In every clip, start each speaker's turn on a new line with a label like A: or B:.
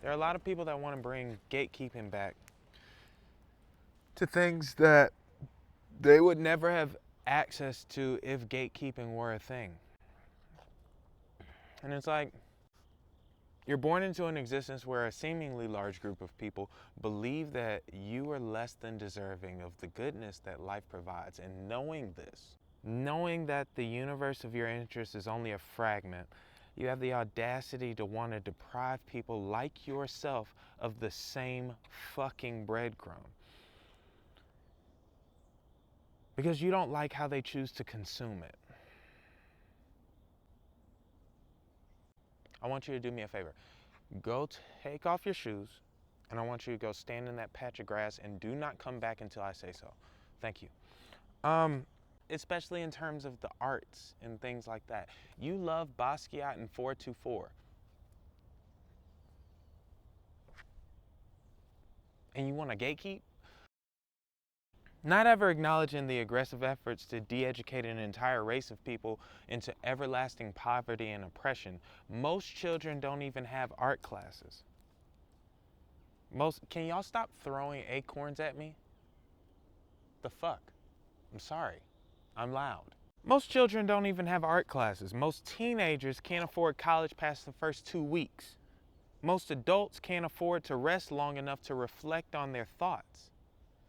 A: There are a lot of people that want to bring gatekeeping back to things that they would never have access to if gatekeeping were a thing. And it's like, you're born into an existence where a seemingly large group of people believe that you are less than deserving of the goodness that life provides. And knowing this, knowing that the universe of your interest is only a fragment, you have the audacity to want to deprive people like yourself of the same fucking breadcrumb. Because you don't like how they choose to consume it. I want you to do me a favor. Go take off your shoes, and I want you to go stand in that patch of grass and do not come back until I say so. Thank you. Especially in terms of the arts and things like that. You love Basquiat and 424. And you want to gatekeep? Not ever acknowledging the aggressive efforts to de-educate an entire race of people into everlasting poverty and oppression. Most children don't even have art classes. Can y'all stop throwing acorns at me? The fuck? I'm sorry. I'm loud. Most children don't even have art classes. Most teenagers can't afford college past the first 2 weeks. Most adults can't afford to rest long enough to reflect on their thoughts.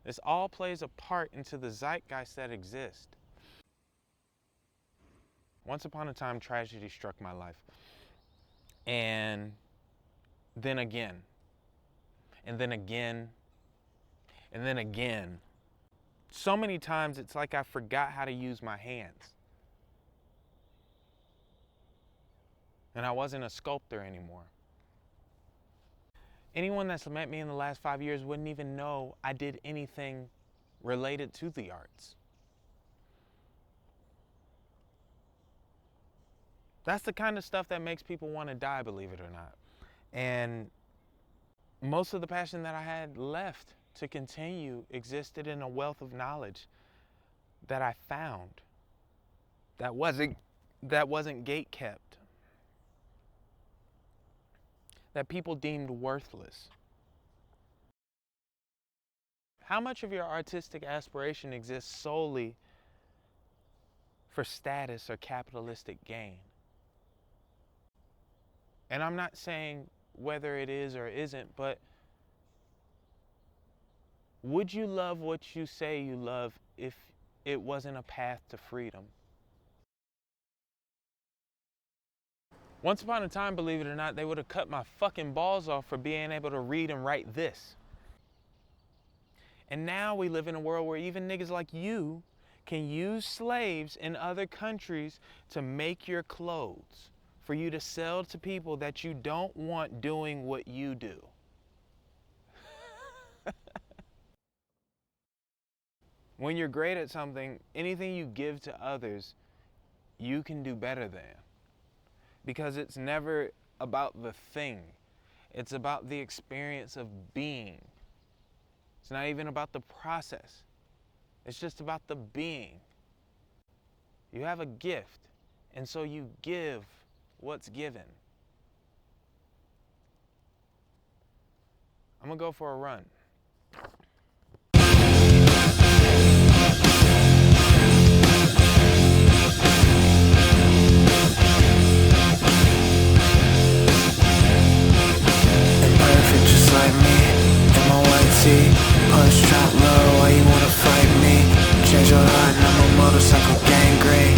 A: This all plays a part into the zeitgeist that exists. Once upon a time, tragedy struck my life. And then again. And then again. And then again. So many times it's like I forgot how to use my hands. And I wasn't a sculptor anymore. Anyone that's met me in the last 5 years wouldn't even know I did anything related to the arts. That's the kind of stuff that makes people want to die, believe it or not. And most of the passion that I had left to continue existed in a wealth of knowledge that I found that wasn't gate kept. That people deemed worthless. How much of your artistic aspiration exists solely for status or capitalistic gain? And I'm not saying whether it is or isn't, but would you love what you say you love if it wasn't a path to freedom? Once upon a time, believe it or not, they would have cut my fucking balls off for being able to read and write this. And now we live in a world where even niggas like you can use slaves in other countries to make your clothes for you to sell to people that you don't want doing what you do. When you're great at something, anything you give to others, you can do better than. Because it's never about the thing. It's about the experience of being. It's not even about the process. It's just about the being. You have a gift, and so you give what's given. I'm gonna go for a run.
B: Punch drop low, why you wanna fight me? Change your heart, I'm a motorcycle gangrene.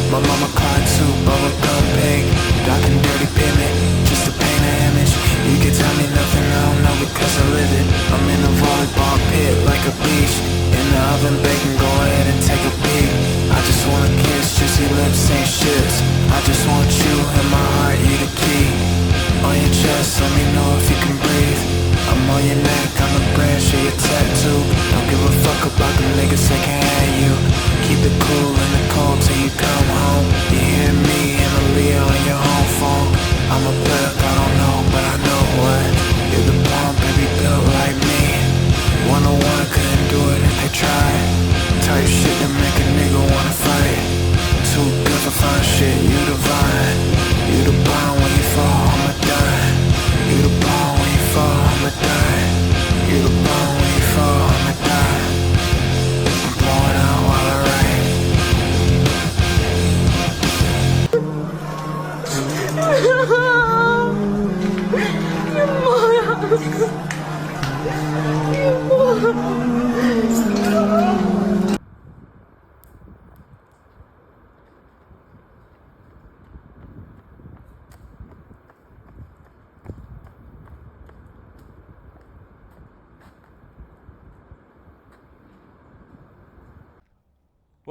B: My mama cried too, bubblegum pink. Dark and dirty pigment, just to paint an image. You can tell me nothing, I don't know because I live it. I'm in a volleyball pit like a beach. In the oven baking, go ahead and take a peek. I just wanna kiss, juicy lips ain't shits. I just want you in my heart, you the key. On your chest, let me know if you can breathe. I'm on your neck, on the branch of your tattoo. Don't give a fuck about the niggas that can have you. Keep it cool in the cold till you come home. You hear me and Aaliyah on your home phone. I'm a plug, I don't know, but I know what. You're the bomb, baby, built like me. 101 couldn't do it if they tried. Type shit that make a nigga wanna fight. Too good for fun shit, you divine. You the bomb when you fall, I'ma die. You the bomb when you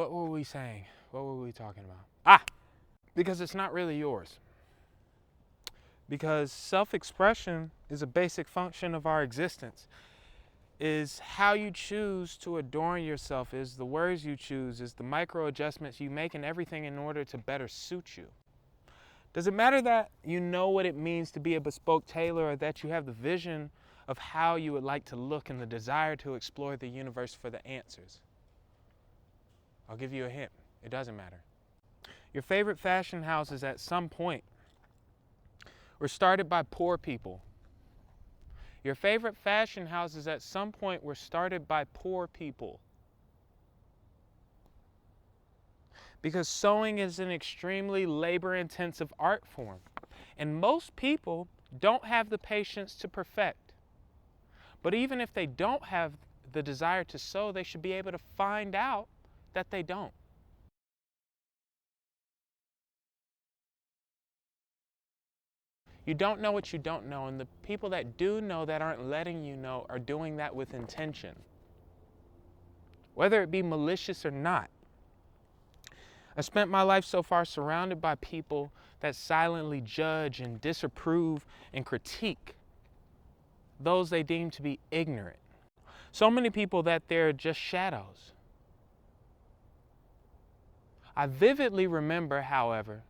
A: What were we saying? What were we talking about? Because it's not really yours. Because self-expression is a basic function of our existence. Is how you choose to adorn yourself, is the words you choose, is the micro adjustments you make and everything in order to better suit you. Does it matter that you know what it means to be a bespoke tailor, or that you have the vision of how you would like to look and the desire to explore the universe for the answers? I'll give you a hint. It doesn't matter. Your favorite fashion houses at some point were started by poor people. Your favorite fashion houses at some point were started by poor people. Because sewing is an extremely labor-intensive art form. And most people don't have the patience to perfect. But even if they don't have the desire to sew, they should be able to find out that they don't. You don't know what you don't know, and the people that do know that aren't letting you know are doing that with intention, whether it be malicious or not. I spent my life so far surrounded by people that silently judge and disapprove and critique those they deem to be ignorant. So many people that they're just shadows. I vividly remember, however,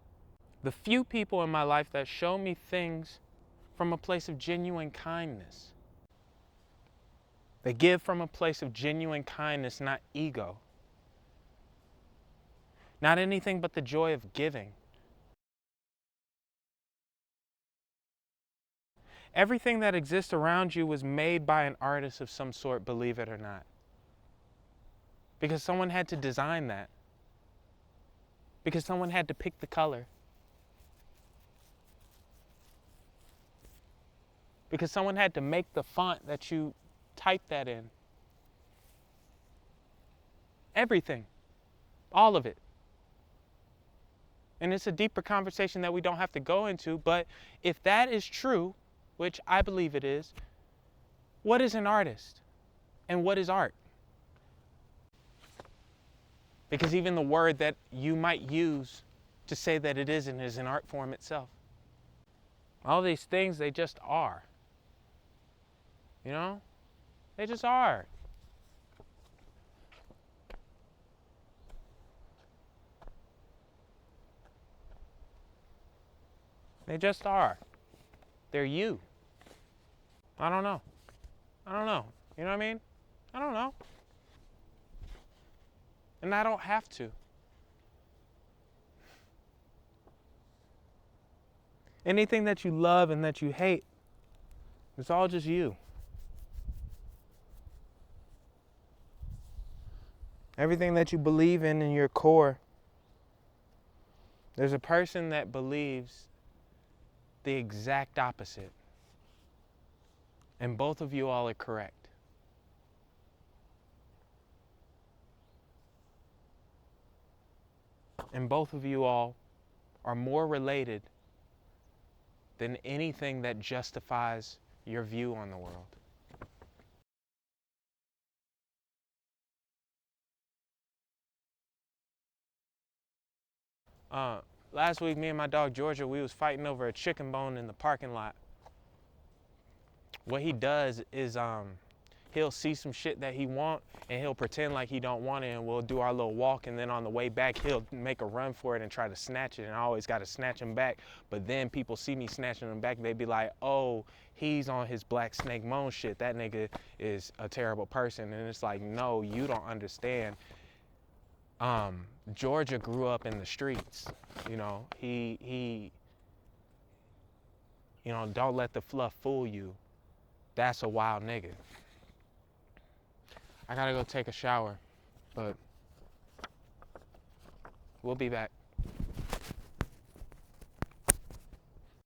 A: the few people in my life that show me things from a place of genuine kindness. They give from a place of genuine kindness, not ego. Not anything but the joy of giving. Everything that exists around you was made by an artist of some sort, believe it or not. Because someone had to design that. Because someone had to pick the color. Because someone had to make the font that you type that in. Everything. All of it. And it's a deeper conversation that we don't have to go into, but if that is true, which I believe it is, what is an artist? And what is art? Because even the word that you might use to say that it isn't is an art form itself. All these things, they just are. You know? They just are. They just are. They're you. I don't know. I don't know. You know what I mean? I don't know. And I don't have to. Anything that you love and that you hate, it's all just you. Everything that you believe in your core, there's a person that believes the exact opposite. And both of you all are correct. And both of you all are more related than anything that justifies your view on the world. Last week, me and my dog Georgia, we was fighting over a chicken bone in the parking lot. What he does is he'll see some shit that he want and he'll pretend like he don't want it, and we'll do our little walk, and then on the way back he'll make a run for it and try to snatch it, and I always got to snatch him back. But then people see me snatching him back, they be like, oh, he's on his Black Snake Moan shit, that nigga is a terrible person. And it's like, no, you don't understand. Georgia grew up in the streets. You know, he you know, don't let the fluff fool you. That's a wild nigga. I gotta go take a shower, but we'll be back.